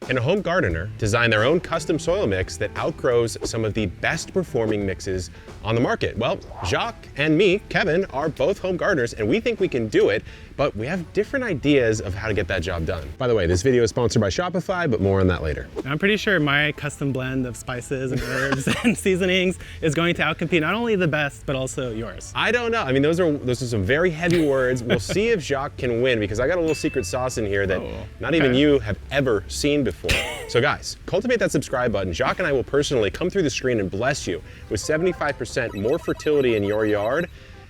Can a home gardener design their own custom soil mix that outgrows some of the best performing mixes on the market? Well, Jacques and me, Kevin, are both home gardeners and we think we can do it, but we have different ideas of how to get that job done. By the way, this video is sponsored by Shopify, but more on that later. I'm pretty sure my custom blend of spices and herbs and seasonings is going to outcompete not only the best, but also yours. I don't know. I mean, those are some very heavy words. We'll see if Jacques can win because I got a little secret sauce in here that not even you have ever seen before. So guys, cultivate that subscribe button. Jacques and I will personally come through the screen and bless you with 75% more fertility in your yard.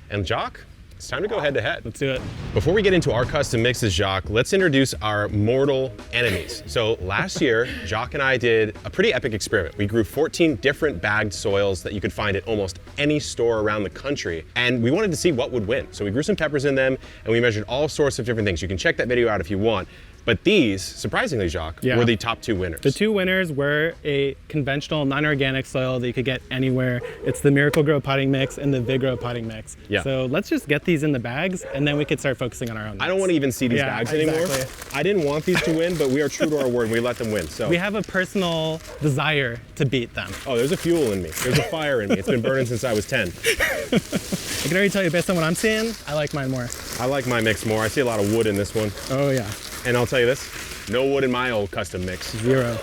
And Jacques, it's time to go head to head. Let's do it. Before we get into our custom mixes, Jacques, let's introduce our mortal enemies. So last year, Jacques and I did a pretty epic experiment. We grew 14 different bagged soils that you could find at almost any store around the country. And we wanted to see what would win. So we grew some peppers in them and we measured all sorts of different things. You can check that video out if you want. But these, surprisingly, Jacques, were the top two winners. The two winners were a conventional, non-organic soil that you could get anywhere. It's the Miracle-Gro potting mix and the Vig-Gro potting mix. Yeah. So let's just get these in the bags and then we could start focusing on our own mix. I don't want to even see these bags anymore. I didn't want these to win, but we are true to our word and we let them win. So we have a personal desire to beat them. Oh, there's a fuel in me. There's a fire in me. It's been burning since I was 10. I can already tell you, based on what I'm seeing, I like mine more. I like my mix more. I see a lot of wood in this one. Oh yeah. And I'll tell you this, no wood in my old custom mix. 0.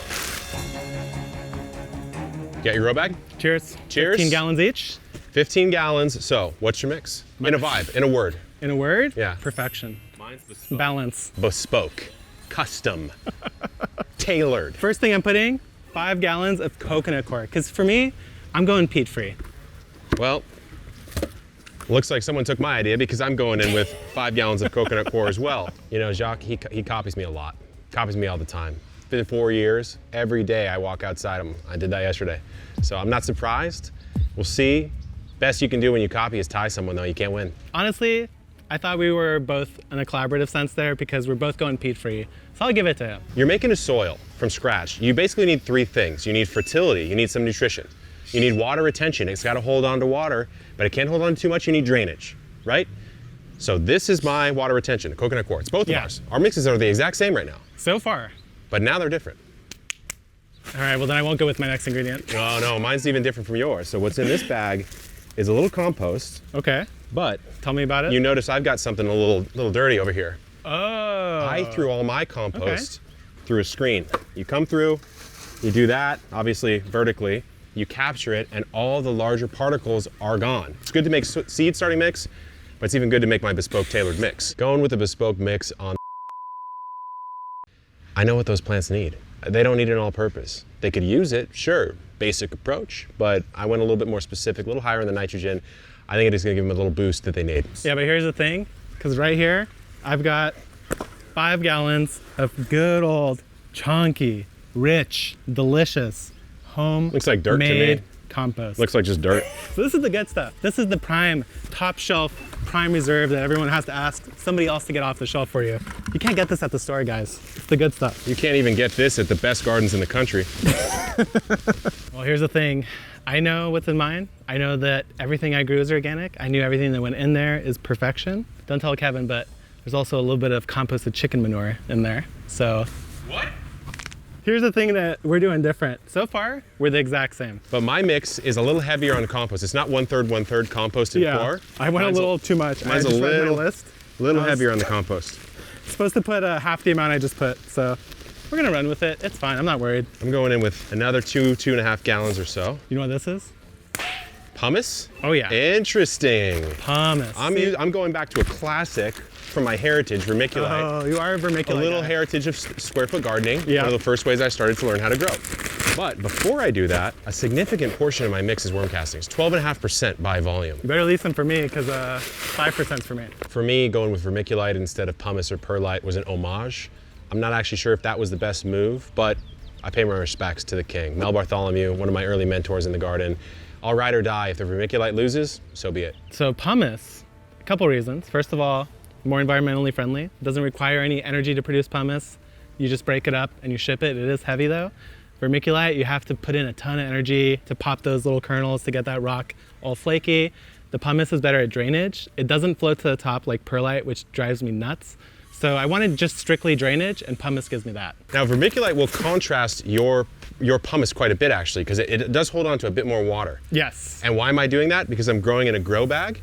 Get your grow bag? Cheers. Cheers. 15 gallons each. 15 gallons. So, what's your mix? In a vibe, in a word. In a word? Yeah. Perfection. Mine's bespoke. Balance. Bespoke. Custom. Tailored. First thing I'm putting, 5 gallons of coconut coir. Because for me, I'm going peat-free. Well, looks like someone took my idea because I'm going in with 5 gallons of coconut coir as well. You know, Jacques, he copies me a lot. Copies me all the time. Been 4 years, every day I walk outside him. I did that yesterday. So I'm not surprised. We'll see. Best you can do when you copy is tie someone though, you can't win. Honestly, I thought we were both in a collaborative sense there because we're both going peat-free. So I'll give it to him. You're making a soil from scratch. You basically need 3 things. You need fertility, you need some nutrition. You need water retention. It's got to hold on to water, but it can't hold on to too much. You need drainage, right? So this is my water retention, coconut coir. It's both of ours. Our mixes are the exact same right now. So far. But now they're different. All right, well then I won't go with my next ingredient. Oh no, mine's even different from yours. So what's in this bag is a little compost. Okay. But tell me about it. You notice I've got something a little dirty over here. Oh. I threw all my compost through a screen. You come through, you do that, obviously vertically. You capture it and all the larger particles are gone. It's good to make seed starting mix, but it's even good to make my bespoke tailored mix. Going with a bespoke mix on, I know what those plants need. They don't need an all-purpose. They could use it, sure, basic approach, but I went a little bit more specific, a little higher in the nitrogen. I think it is gonna give them a little boost that they need. Yeah, but here's the thing, because right here, I've got 5 gallons of good old, chunky, rich, delicious, home looks like dirt made to me. Compost. Looks like just dirt. So this is the good stuff. This is the prime, top shelf, prime reserve that everyone has to ask somebody else to get off the shelf for you. You can't get this at the store, guys. It's the good stuff. You can't even get this at the best gardens in the country. Well, here's the thing. I know what's in mine. I know that everything I grew is organic. I knew everything that went in there is perfection. Don't tell Kevin, but there's also a little bit of composted chicken manure in there. So. What? Here's the thing that we're doing different. So far, we're the exact same. But my mix is a little heavier on compost. It's not 1/3 compost and coir. I went a little too much. Mine's I just read my a list. little heavier on the compost. Supposed to put half the amount I just put, so we're gonna run with it. It's fine, I'm not worried. I'm going in with another 2.5 gallons or so. You know what this is? Pumice? Oh yeah. Interesting. Pumice. I'm going back to a classic from my heritage, vermiculite. Oh, you are a vermiculite. A little guy. heritage of square foot gardening. Yeah. One of the first ways I started to learn how to grow. But before I do that, a significant portion of my mix is worm castings, 12.5% by volume. You better leave some for me, because 5%'s for me. For me, going with vermiculite instead of pumice or perlite was an homage. I'm not actually sure if that was the best move, but I pay my respects to the king. Mel Bartholomew, one of my early mentors in the garden. I'll ride or die. If the vermiculite loses, so be it. So pumice, a couple reasons. First of all, more environmentally friendly. It doesn't require any energy to produce pumice. You just break it up and you ship it. It is heavy though. Vermiculite, you have to put in a ton of energy to pop those little kernels to get that rock all flaky. The pumice is better at drainage. It doesn't float to the top like perlite, which drives me nuts. So I wanted just strictly drainage, and pumice gives me that. Now, vermiculite will contrast your pumice quite a bit, actually, because it does hold on to a bit more water. Yes. And why am I doing that? Because I'm growing in a grow bag,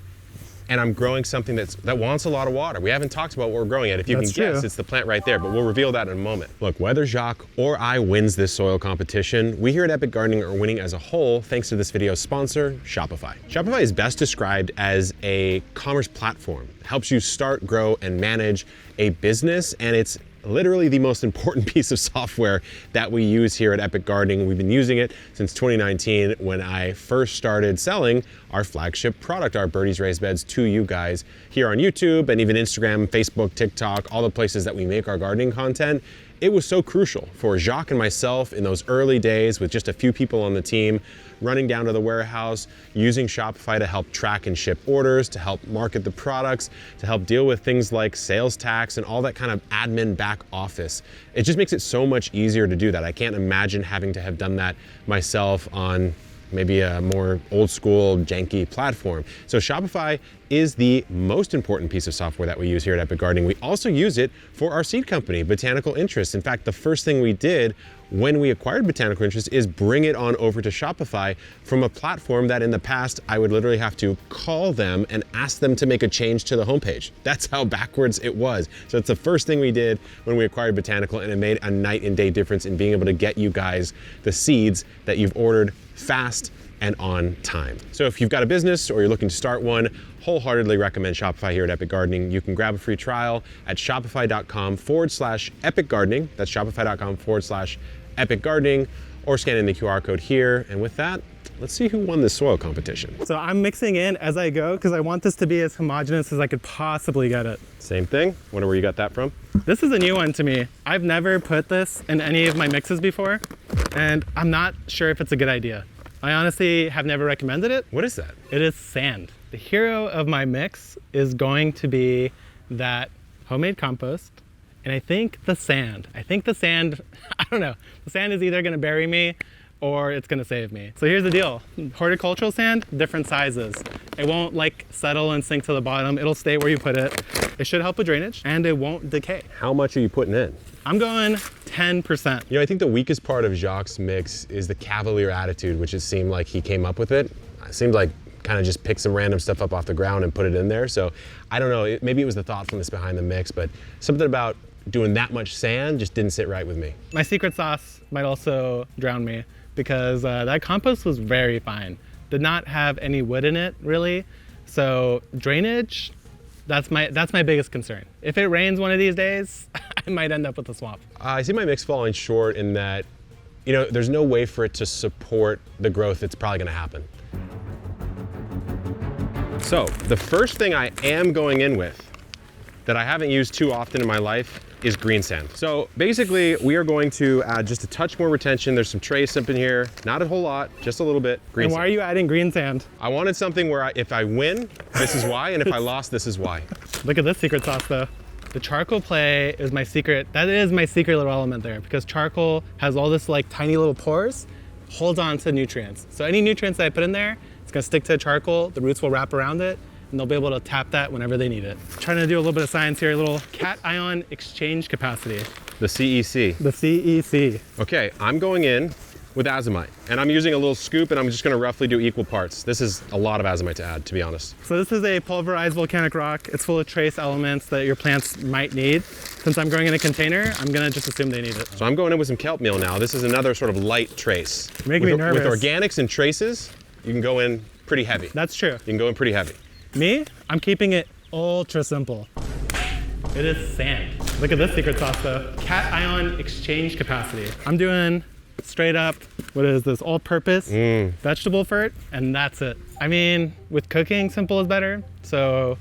and I'm growing something that wants a lot of water. We haven't talked about what we're growing yet. If you That's can guess, true. it's the plant right there, but we'll reveal that in a moment. Look, whether Jacques or I wins this soil competition, we here at Epic Gardening are winning as a whole thanks to this video's sponsor, Shopify. Shopify is best described as a commerce platform. It helps you start, grow, and manage a business, and it's literally the most important piece of software that we use here at Epic Gardening. We've been using it since 2019 when I first started selling our flagship product, our Birdie's Raised Beds, to you guys here on YouTube and even Instagram, Facebook, TikTok, all the places that we make our gardening content. It was so crucial for Jacques and myself in those early days with just a few people on the team, running down to the warehouse, using Shopify to help track and ship orders, to help market the products, to help deal with things like sales tax and all that kind of admin back office. It just makes it so much easier to do that. I can't imagine having to have done that myself on maybe a more old school janky platform. So Shopify is the most important piece of software that we use here at Epic Gardening. We also use it for our seed company, Botanical Interest. In fact, the first thing we did when we acquired Botanical Interest is bring it on over to Shopify from a platform that in the past I would literally have to call them and ask them to make a change to the homepage. That's how backwards it was. So it's the first thing we did when we acquired Botanical, and it made a night and day difference in being able to get you guys the seeds that you've ordered fast and on time. So if you've got a business or you're looking to start one, wholeheartedly recommend Shopify here at Epic Gardening. You can grab a free trial at shopify.com/Epic Gardening. That's shopify.com/Epic Gardening, or scan in the QR code here. And with that, let's see who won this soil competition. So I'm mixing in as I go because I want this to be as homogeneous as I could possibly get it. Same thing. Wonder where you got that from? This is a new one to me. I've never put this in any of my mixes before, and I'm not sure if it's a good idea. I honestly have never recommended it. What is that? It is sand. The hero of my mix is going to be that homemade compost, and I think the sand. I don't know. The sand is either gonna bury me or it's gonna save me. So here's the deal. Horticultural sand, different sizes. It won't like settle and sink to the bottom. It'll stay where you put it. It should help with drainage, and it won't decay. How much are you putting in? I'm going 10%. You know, I think the weakest part of Jacques' mix is the cavalier attitude, which it seemed like he came up with it. It seemed like kind of just pick some random stuff up off the ground and put it in there. So I don't know, maybe it was the thoughtfulness behind the mix, but something about doing that much sand just didn't sit right with me. My secret sauce might also drown me because that compost was very fine. Did not have any wood in it, really. So drainage, that's my biggest concern. If it rains one of these days, I might end up with a swamp. I see my mix falling short in that, you know, there's no way for it to support the growth that's probably gonna happen. So the first thing I am going in with that I haven't used too often in my life is green sand. So basically we are going to add just a touch more retention. There's some trace up in here, not a whole lot, just a little bit. Green And why sand. are you adding green sand? I wanted something where if I win, this is why, and if I lost, this is why. Look at this secret sauce though. The charcoal play is my secret. That is my secret little element there, because charcoal has all this like tiny little pores, holds on to nutrients. So any nutrients that I put in there, it's gonna stick to the charcoal, the roots will wrap around it, and they'll be able to tap that whenever they need it. Trying to do a little bit of science here, a little cation exchange capacity. The CEC. The CEC. Okay, I'm going in with azomite, and I'm using a little scoop, and I'm just gonna roughly do equal parts. This is a lot of azomite to add, to be honest. So this is a pulverized volcanic rock. It's full of trace elements that your plants might need. Since I'm growing in a container, I'm gonna just assume they need it. So I'm going in with some kelp meal now. This is another sort of light trace. Making me nervous. With organics and traces, you can go in pretty heavy. That's true. You can go in pretty heavy. Me, I'm keeping it ultra simple. It is sand. Look at this secret sauce though. Cation exchange capacity. I'm doing straight up, what is this, all-purpose vegetable fert, and that's it. I mean, with cooking, simple is better. So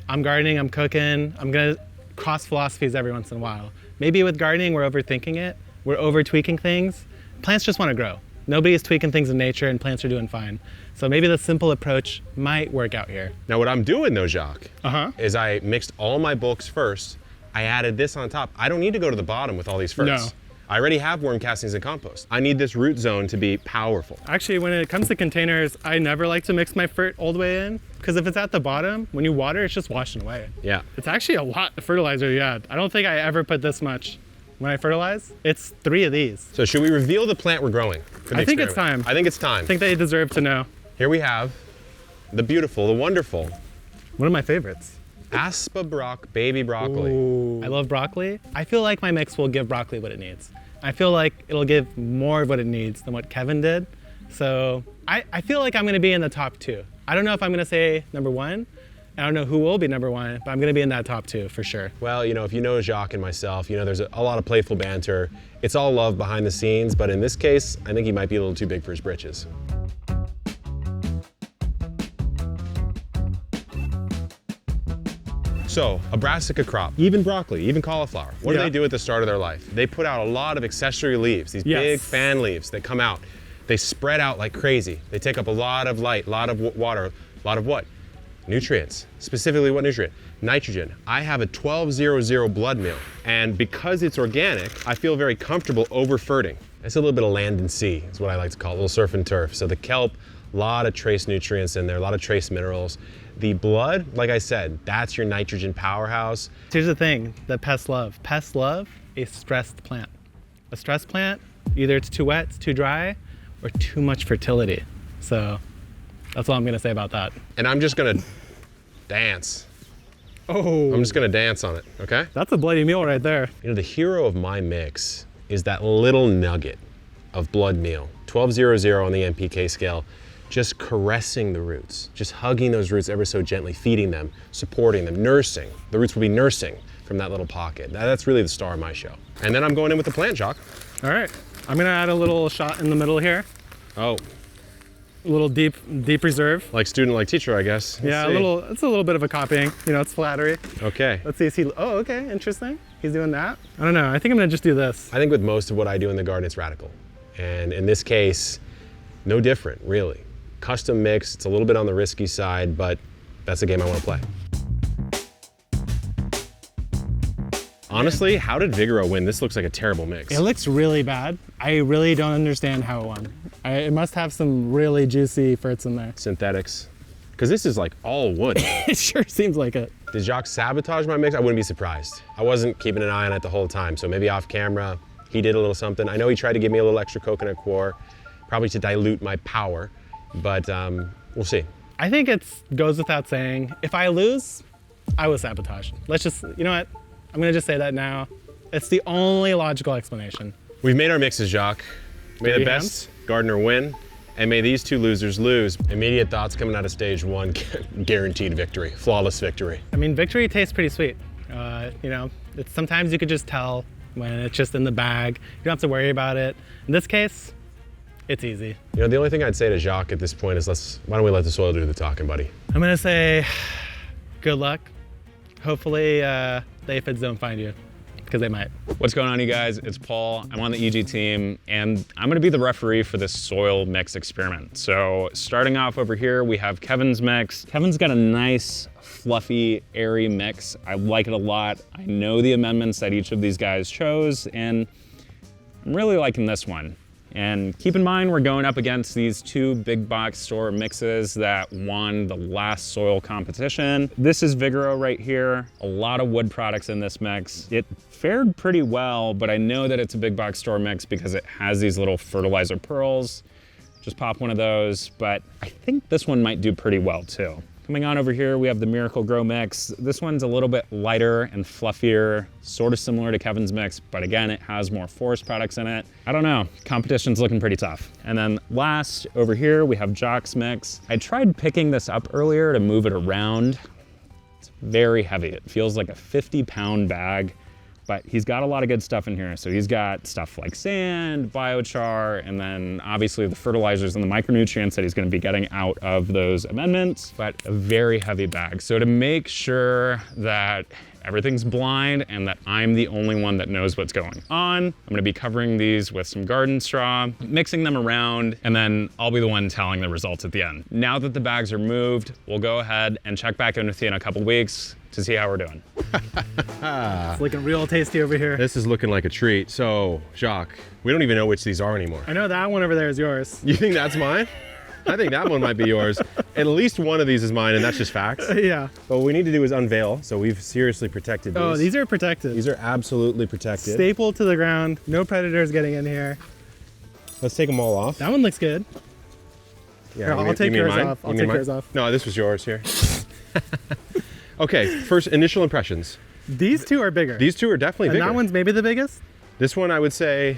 I'm gardening, I'm cooking, I'm gonna cross philosophies every once in a while. Maybe with gardening, we're overthinking it. We're over-tweaking things. Plants just wanna grow. Nobody is tweaking things in nature, and plants are doing fine. So maybe the simple approach might work out here. Now what I'm doing though, Jacques, is I mixed all my bulks first. I added this on top. I don't need to go to the bottom with all these ferts. No. I already have worm castings and compost. I need this root zone to be powerful. Actually, when it comes to containers, I never like to mix my fert all the way in, because if it's at the bottom, when you water, it's just washing away. Yeah. It's actually a lot of fertilizer you add. I don't think I ever put this much when I fertilize. It's 3 of these. So should we reveal the plant we're growing for the I think it's experiment? time. I think it's time. I think they deserve to know. Here we have the beautiful, the wonderful One of my favorites. Aspa baby broccoli. Ooh. I love broccoli. I feel like my mix will give broccoli what it needs. I feel like it'll give more of what it needs than what Kevin did. So I feel like I'm gonna be in the top 2. I don't know if I'm gonna say number 1. I don't know who will be number 1, but I'm gonna be in that top 2 for sure. Well, you know, if you know Jacques and myself, you know there's a lot of playful banter. It's all love behind the scenes, but in this case, I think he might be a little too big for his britches. So, a brassica crop, even broccoli, even cauliflower, what do they do at the start of their life? They put out a lot of accessory leaves, these big fan leaves that come out. They spread out like crazy. They take up a lot of light, a lot of water, a lot of what? Nutrients. Specifically what nutrient? Nitrogen. I have a 1200 blood meal, and because it's organic, I feel very comfortable over-ferting. It's a little bit of land and sea, is what I like to call it, a little surf and turf. So the kelp, a lot of trace nutrients in there, a lot of trace minerals. The blood, like I said, that's your nitrogen powerhouse. Here's the thing that pests love. Pests love a stressed plant. A stressed plant, either it's too wet, it's too dry, or too much fertility. So that's all I'm gonna say about that. And I'm just gonna dance. Oh. I'm just gonna dance on it, okay? That's a bloody meal right there. You know, the hero of my mix is that little nugget of blood meal, 1200 on the NPK scale, just caressing the roots, just hugging those roots ever so gently, feeding them, supporting them, nursing. The roots will be nursing from that little pocket. That's really the star of my show. And then I'm going in with the plant, Jacques. All right, I'm gonna add a little shot in the middle here. Oh. A little deep reserve. Like student, like teacher, I guess. Yeah, it's a little bit of a copying. You know, it's flattery. Okay. Let's see, is he, oh, okay, interesting. He's doing that. I don't know, I think I'm gonna just do this. I think with most of what I do in the garden, it's radical. And in this case, no different, really. Custom mix, it's a little bit on the risky side, but that's the game I want to play. Honestly, how did Vigoro win? This looks like a terrible mix. It looks really bad. I really don't understand how it won. It must have some really juicy ferts in there. Synthetics. Because this is like all wood. It sure seems like it. Did Jacques sabotage my mix? I wouldn't be surprised. I wasn't keeping an eye on it the whole time, so maybe off camera, he did a little something. I know he tried to give me a little extra coconut coir, probably to dilute my power, but we'll see. I think it goes without saying, if I lose, I was sabotaged. Let's just, you know what? I'm gonna just say that now. It's the only logical explanation. We've made our mixes, Jacques. May the best gardener win, and may these 2 losers lose. Immediate thoughts coming out of stage 1, guaranteed victory, flawless victory. I mean, victory tastes pretty sweet. You know, sometimes you could just tell when it's just in the bag. You don't have to worry about it. In this case, it's easy. You know, the only thing I'd say to Jacques at this point is why don't we let the soil do the talking, buddy? I'm gonna say, good luck. Hopefully the aphids don't find you, because they might. What's going on, you guys? It's Paul. I'm on the EG team, and I'm gonna be the referee for this soil mix experiment. So starting off over here, we have Kevin's mix. Kevin's got a nice, fluffy, airy mix. I like it a lot. I know the amendments that each of these guys chose, and I'm really liking this one. And keep in mind, we're going up against these 2 big box store mixes that won the last soil competition. This is Vigoro right here. A lot of wood products in this mix. It fared pretty well, but I know that it's a big box store mix because it has these little fertilizer pearls. Just pop one of those, but I think this one might do pretty well too. Coming on over here, we have the Miracle Grow mix. This one's a little bit lighter and fluffier, sort of similar to Kevin's mix, but again, it has more forest products in it. I don't know, competition's looking pretty tough. And then last, over here, we have Jacques' mix. I tried picking this up earlier to move it around. It's very heavy. It feels like a 50-pound bag, but he's got a lot of good stuff in here. So he's got stuff like sand, biochar, and then obviously the fertilizers and the micronutrients that he's gonna be getting out of those amendments, but a very heavy bag. So to make sure that everything's blind and that I'm the only one that knows what's going on, I'm gonna be covering these with some garden straw, mixing them around, and then I'll be the one telling the results at the end. Now that the bags are moved, we'll go ahead and check back in with you in a couple weeks, to see how we're doing. It's looking real tasty over here. This is looking like a treat. So, Jacques, we don't even know which these are anymore. I know that one over there is yours. You think that's mine? I think that one might be yours. At least one of these is mine, and that's just facts. Yeah. But what we need to do is unveil. So we've seriously protected these. Oh, these are protected. These are absolutely protected. Stapled to the ground. No predators getting in here. Let's take them all off. That one looks good. Yeah, Here, I'll take yours off. I'll take yours off. No, this was yours here. Okay, first initial impressions. These two are bigger. These two are definitely and bigger. that one's maybe the biggest? This one I would say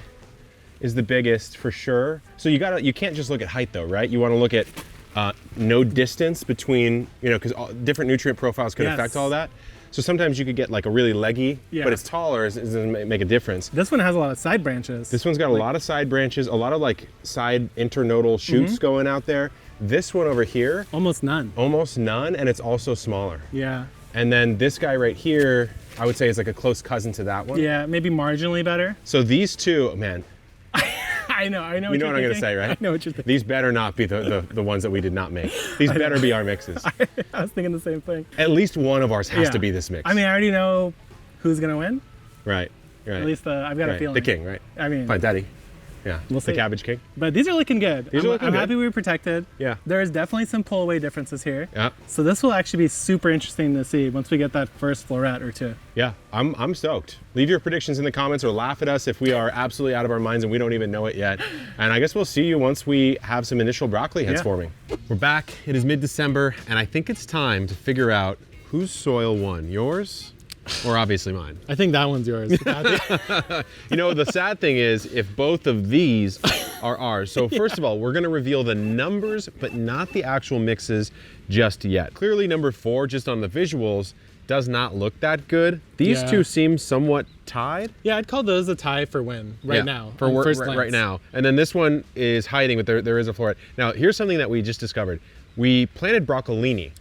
is the biggest for sure. So you can't just look at height though, right? You want to look at no distance between, because different nutrient profiles can affect all that. So sometimes you could get like a really leggy, but it's taller, it doesn't make a difference. This one has a lot of side branches. This one's got a lot of side branches, a lot of like side internodal shoots going out there. This one over here, almost none. Almost none, and it's also smaller. Yeah. And then this guy right here, I would say is like a close cousin to that one. Yeah, maybe marginally better. So these two, man. I know You know what I'm gonna say, right? I know what you're thinking. These better not be the ones that we did not make. These better be our mixes. I was thinking the same thing. At least one of ours has to be this mix. I mean, I already know who's gonna win. Right. At least I've got a feeling. The king, right? I mean, Fine, Daddy. Yeah. We'll the see. cabbage king. But these are looking good. I'm happy we were protected. Yeah. There is definitely some pull away differences here. Yeah. So this will actually be super interesting to see once we get that first floret or two. Yeah, I'm stoked. Leave your predictions in the comments or laugh at us if we are absolutely out of our minds and we don't even know it yet. And I guess we'll see you once we have some initial broccoli heads forming. We're back. It is mid-December, and I think it's time to figure out whose soil won. Yours? Or obviously mine. I think that one's yours. The sad thing is if both of these are ours. So first of all, we're gonna reveal the numbers, but not the actual mixes just yet. Clearly number 4, just on the visuals, does not look that good. These two seem somewhat tied. Yeah, I'd call those a tie for win now. For first right now. And then this one is hiding, but there is a floret. Now, here's something that we just discovered. We planted broccolini,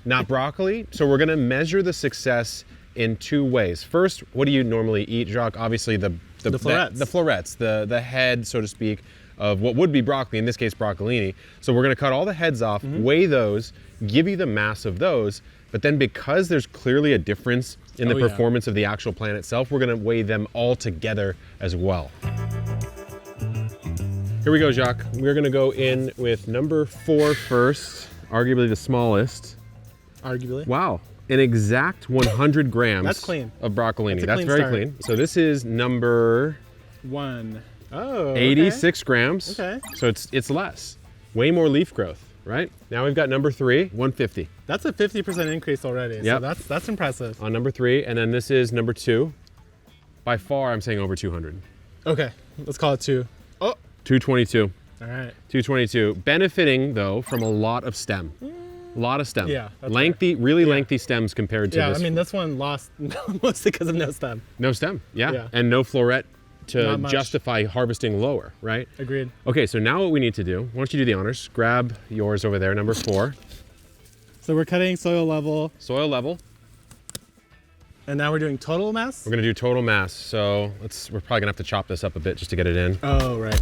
not broccoli. So we're gonna measure the success in 2 ways. First, what do you normally eat, Jacques? Obviously the florets. The florets, the head, so to speak, of what would be broccoli, in this case broccolini. So we're gonna cut all the heads off, weigh those, give you the mass of those, but then because there's clearly a difference in the performance of the actual plant itself, we're gonna weigh them all together as well. Here we go, Jacques. We're gonna go in with number 4 first, arguably the smallest. Arguably. Wow. An exact 100 grams That's clean. of broccolini. That's very start. clean. So this is number 1. Oh, 86 grams. Okay. So it's less. Way more leaf growth, right? Now we've got number 3, 150. That's a 50% increase already. Yep. So that's impressive. On number 3, and then this is number 2. By far, I'm saying over 200. Okay, let's call it 2. Oh, 222. all right. 222. Benefiting though from a lot of stem. A lot of stem. Yeah, that's lengthy, really lengthy stems compared to this. I mean, this one lost mostly because of no stem. No stem, yeah. And no floret to justify harvesting lower, right? Agreed. Okay, so now what we need to do, why don't you do the honors? Grab yours over there, number 4. So we're cutting soil level. Soil level. And now we're doing total mass? We're gonna do total mass. So we're probably gonna have to chop this up a bit just to get it in. Oh, right.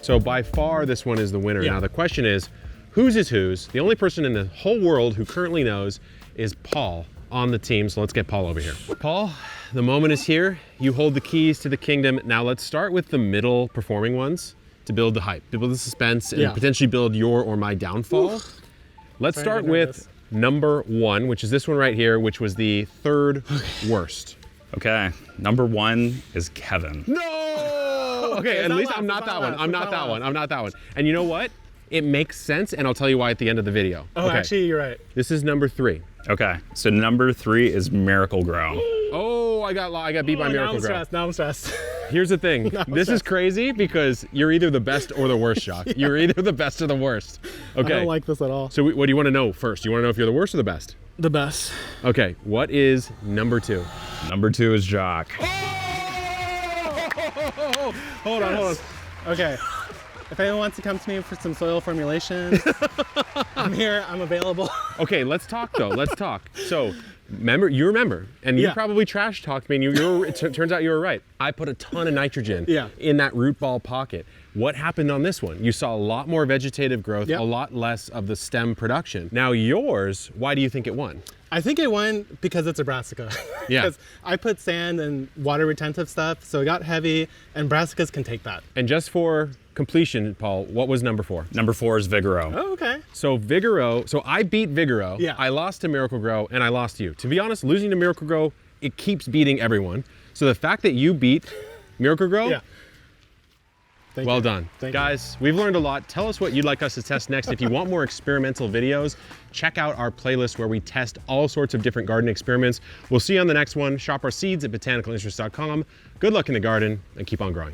So by far, this one is the winner. Now the question is, whose is whose? The only person in the whole world who currently knows is Paul on the team. So let's get Paul over here. Paul, the moment is here. You hold the keys to the kingdom. Now let's start with the middle performing ones to build the hype, to build the suspense, and potentially build your or my downfall. Let's start with number 1, which is this one right here, which was the 3rd worst. Okay, number 1 is Kevin. No! Okay, at least I'm not that one. I'm not that one. I'm not that one. And you know what? It makes sense, and I'll tell you why at the end of the video. Oh, actually, you're right. This is number 3. Okay, so number 3 is Miracle Grow. Oh, I got beat by Miracle Grow. Now I'm stressed. Here's the thing. This is crazy because you're either the best or the worst, Jacques. You're either the best or the worst. Okay. I don't like this at all. So what do you want to know first? You want to know if you're the worst or the best? The best. Okay, what is number 2? Number 2 is Jacques. Hold on. Okay. If anyone wants to come to me for some soil formulation, I'm here, I'm available. Okay, let's talk though. Let's talk. So You remember, and you Yeah. probably trash talked me, and it turns out you were right. I put a ton of nitrogen Yeah. in that root ball pocket. What happened on this one? You saw a lot more vegetative growth, Yep. a lot less of the stem production. Now yours, why do you think it won? I think it won because it's a brassica. Yeah. Because I put sand and water retentive stuff, so it got heavy, and brassicas can take that. And just for completion, Paul, what was number 4? Number 4 is Vigoro. Oh, okay. So Vigoro, so I beat Vigoro, Yeah. I lost to Miracle Grow, and I lost to you. To be honest, losing to Miracle Grow, it keeps beating everyone. So the fact that you beat Miracle Grow, Yeah. Thank well you. done. Thank you. Guys, we've learned a lot. Tell us what you'd like us to test next. If you want more experimental videos, check out our playlist where we test all sorts of different garden experiments. We'll see you on the next one. Shop our seeds at botanicalinterest.com. Good luck in the garden and keep on growing.